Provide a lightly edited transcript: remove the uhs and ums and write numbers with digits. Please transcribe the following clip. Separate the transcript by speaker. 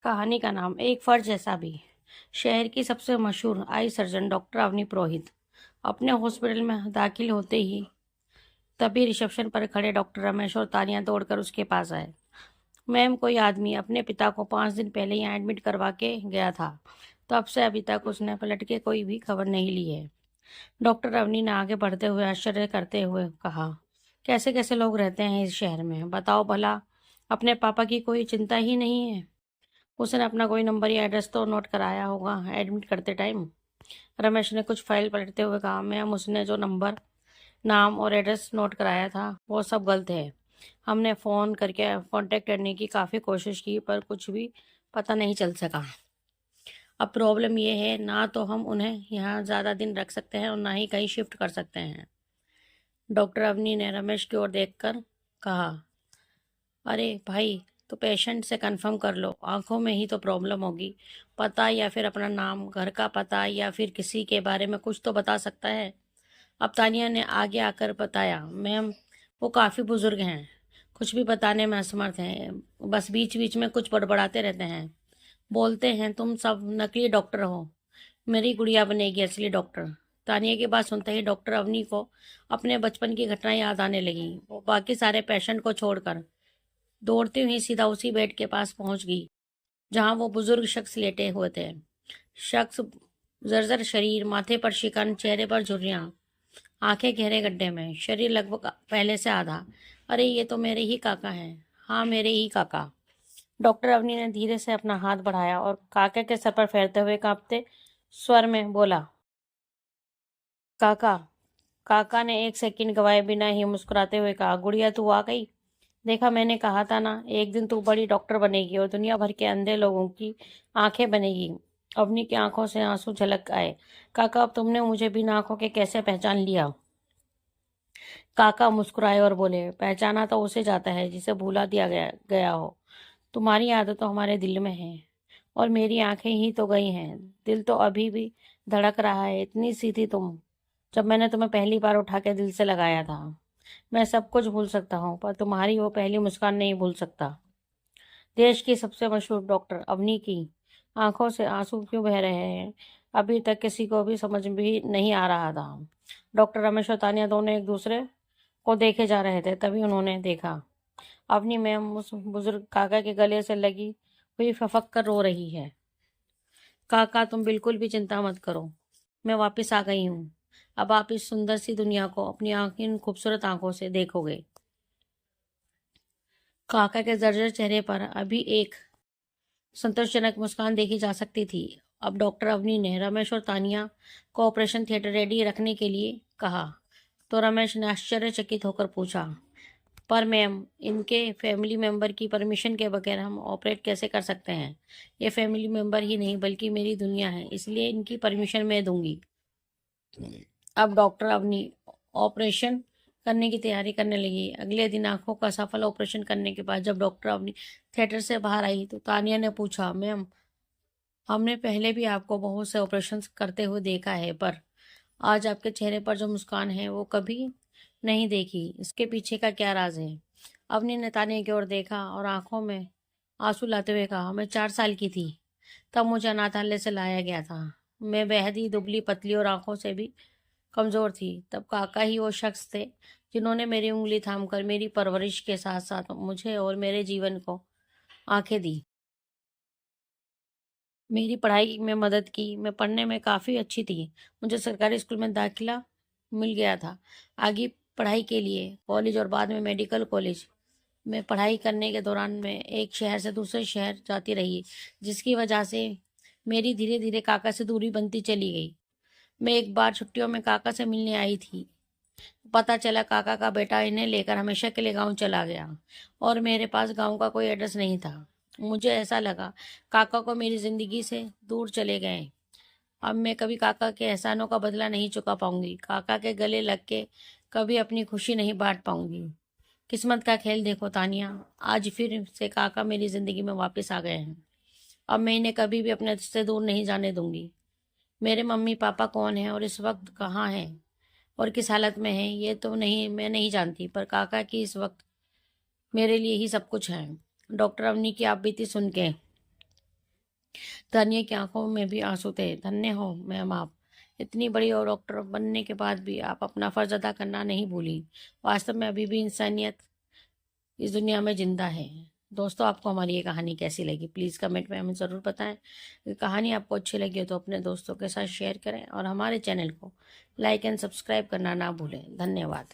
Speaker 1: कहानी का नाम एक फर्ज ऐसा भी। शहर की सबसे मशहूर आई सर्जन डॉक्टर अवनी पुरोहित अपने हॉस्पिटल में दाखिल होते ही तभी रिसेप्शन पर खड़े डॉक्टर रमेश और तानिया दौड़कर उसके पास आए। मैम, कोई आदमी अपने पिता को 5 दिन पहले यहाँ एडमिट करवा के गया था। तब से अभी तक उसने पलट के कोई भी खबर नहीं ली है। डॉक्टर अवनी ने आगे बढ़ते हुए आश्चर्य करते हुए कहा, कैसे कैसे लोग रहते हैं इस शहर में, बताओ भला। अपने पापा की कोई चिंता ही नहीं है? उसने अपना कोई नंबर या एड्रेस तो नोट कराया होगा एडमिट करते टाइम। रमेश ने कुछ फाइल पलटते हुए कहा, मैम, उसने जो नंबर, नाम और एड्रेस नोट कराया था वो सब गलत है। हमने फ़ोन करके कांटेक्ट करने की काफ़ी कोशिश की पर कुछ भी पता नहीं चल सका। अब प्रॉब्लम ये है, ना तो हम उन्हें यहाँ ज़्यादा दिन रख सकते हैं और ना ही कहीं शिफ्ट कर सकते हैं। डॉक्टर अवनी ने रमेश की ओर देखकर कहा, अरे भाई, तो पेशेंट से कंफर्म कर लो, आंखों में ही तो प्रॉब्लम होगी। पता या फिर अपना नाम, घर का पता या फिर किसी के बारे में कुछ तो बता सकता है। अब तानिया ने आगे आकर बताया, मैम, वो काफ़ी बुजुर्ग हैं, कुछ भी बताने में असमर्थ हैं, बस बीच बीच में कुछ बड़बड़ाते रहते हैं। बोलते हैं तुम सब नकली डॉक्टर हो, मेरी गुड़िया बनेगी असली डॉक्टर। तानिया की बात सुनते ही डॉक्टर अवनी को अपने बचपन की घटनाएं याद आने लगी। वो बाकी सारे पेशेंट को छोड़कर दौड़ती हुई सीधा उसी बेड के पास पहुंच गई जहां वो बुजुर्ग शख्स लेटे हुए थे। शख्स जर्जर शरीर, माथे पर शिकन, चेहरे पर झुर्रियां, आंखें गहरे गड्ढे में, शरीर लगभग पहले से आधा। अरे ये तो मेरे ही काका हैं। हाँ, मेरे ही काका। डॉक्टर अवनी ने धीरे से अपना हाथ बढ़ाया और काका के सर पर फेरते हुए कांपते स्वर में बोला, काका। काका ने एक सेकंड गवाए बिना ही मुस्कुराते हुए कहा, गुड़िया तू आ गई। देखा, मैंने कहा था ना, एक दिन तू बड़ी डॉक्टर बनेगी और दुनिया भर के अंधे लोगों की आंखें बनेगी। अवनी की आंखों से आंसू झलक आए। काका, अब तुमने मुझे बिना आंखों के कैसे पहचान लिया? काका मुस्कुराए और बोले, पहचाना तो उसे जाता है जिसे भूला दिया गया गया हो। तुम्हारी आदत तो हमारे दिल में है और मेरी आंखें ही तो गई हैं, दिल तो अभी भी धड़क रहा है। इतनी सी थी तुम जब मैंने तुम्हें पहली बार उठा के दिल से लगाया था। मैं सब कुछ भूल सकता हूँ पर तुम्हारी वो पहली मुस्कान नहीं भूल सकता। देश की सबसे मशहूर डॉक्टर अवनी की आंखों से आंसू क्यों बह रहे हैं, अभी तक किसी को भी समझ भी नहीं आ रहा था। डॉक्टर रमेश और तानिया दोनों एक दूसरे को देखे जा रहे थे। तभी उन्होंने देखा, अवनी मैम उस बुजुर्ग काका के गले से लगी हुई फपक कर रो रही है। काका, तुम बिल्कुल भी चिंता मत करो, मैं वापस आ गई हूँ। अब आप इस सुंदर सी दुनिया को अपनी इन खूबसूरत आंखों से देखोगे। काका के जर्जर चेहरे पर अभी एक संतोषजनक मुस्कान देखी जा सकती थी। अब डॉक्टर अवनी ने रमेश और तानिया को ऑपरेशन थिएटर रेडी रखने के लिए कहा तो रमेश ने आश्चर्यचकित होकर पूछा, पर मैम, इनके फैमिली मेंबर की परमिशन के बगैर हम ऑपरेट कैसे कर सकते हैं? ये फैमिली मेंबर ही नहीं बल्कि मेरी दुनिया है, इसलिए इनकी परमिशन मैं दूंगी। अब डॉक्टर अवनी ऑपरेशन करने की तैयारी करने लगी। अगले दिन आंखों का सफल ऑपरेशन करने के बाद जब डॉक्टर अवनी थिएटर से बाहर आई तो तानिया ने पूछा, मैम, हमने पहले भी आपको बहुत से ऑपरेशंस करते हुए देखा है पर आज आपके चेहरे पर जो मुस्कान है वो कभी नहीं देखी, इसके पीछे का क्या राज है? अवनी ने तानिया की ओर देखा और आंखों में आंसू लाते हुए कहा, मैं 4 साल की थी तब मुझे अनाथालय से लाया गया था। मैं बेहद ही दुबली पतली और आंखों से भी कमजोर थी। तब काका ही वो शख्स थे जिन्होंने मेरी उंगली थामकर मेरी परवरिश के साथ साथ मुझे और मेरे जीवन को आंखें दी, मेरी पढ़ाई में मदद की। मैं पढ़ने में काफ़ी अच्छी थी, मुझे सरकारी स्कूल में दाखिला मिल गया था। आगे पढ़ाई के लिए कॉलेज और बाद में मेडिकल कॉलेज में पढ़ाई करने के दौरान मैं एक शहर से दूसरे शहर जाती रही, जिसकी वजह से मेरी धीरे धीरे काका से दूरी बनती चली गई। मैं एक बार छुट्टियों में काका से मिलने आई थी। पता चला काका का बेटा इन्हें लेकर हमेशा के लिए गांव चला गया और मेरे पास गांव का कोई एड्रेस नहीं था। मुझे ऐसा लगा काका को मेरी जिंदगी से दूर चले गए। अब मैं कभी काका के एहसानों का बदला नहीं चुका पाऊंगी, काका के गले लग के कभी अपनी खुशी नहीं बांट पाऊंगी। किस्मत का खेल देखो तानिया, आज फिर से काका मेरी जिंदगी में वापस आ गए हैं। अब मैं इन्हें कभी भी अपने से दूर नहीं जाने दूंगी। मेरे मम्मी पापा कौन है और इस वक्त कहाँ हैं और किस हालत में है ये तो नहीं, मैं नहीं जानती, पर काका की इस वक्त मेरे लिए ही सब कुछ है। डॉक्टर अवनी की आप बीती सुन के तानिया की आंखों में भी आंसू थे। धन्य हो मैम आप, इतनी बड़ी और डॉक्टर बनने के बाद भी आप अपना फर्ज अदा करना नहीं भूली। वास्तव में अभी भी इंसानियत इस दुनिया में जिंदा है। दोस्तों, आपको हमारी ये कहानी कैसी लगी प्लीज़ कमेंट में हमें ज़रूर बताएं। कहानी आपको अच्छी लगी हो तो अपने दोस्तों के साथ शेयर करें और हमारे चैनल को लाइक एंड सब्सक्राइब करना ना भूलें। धन्यवाद।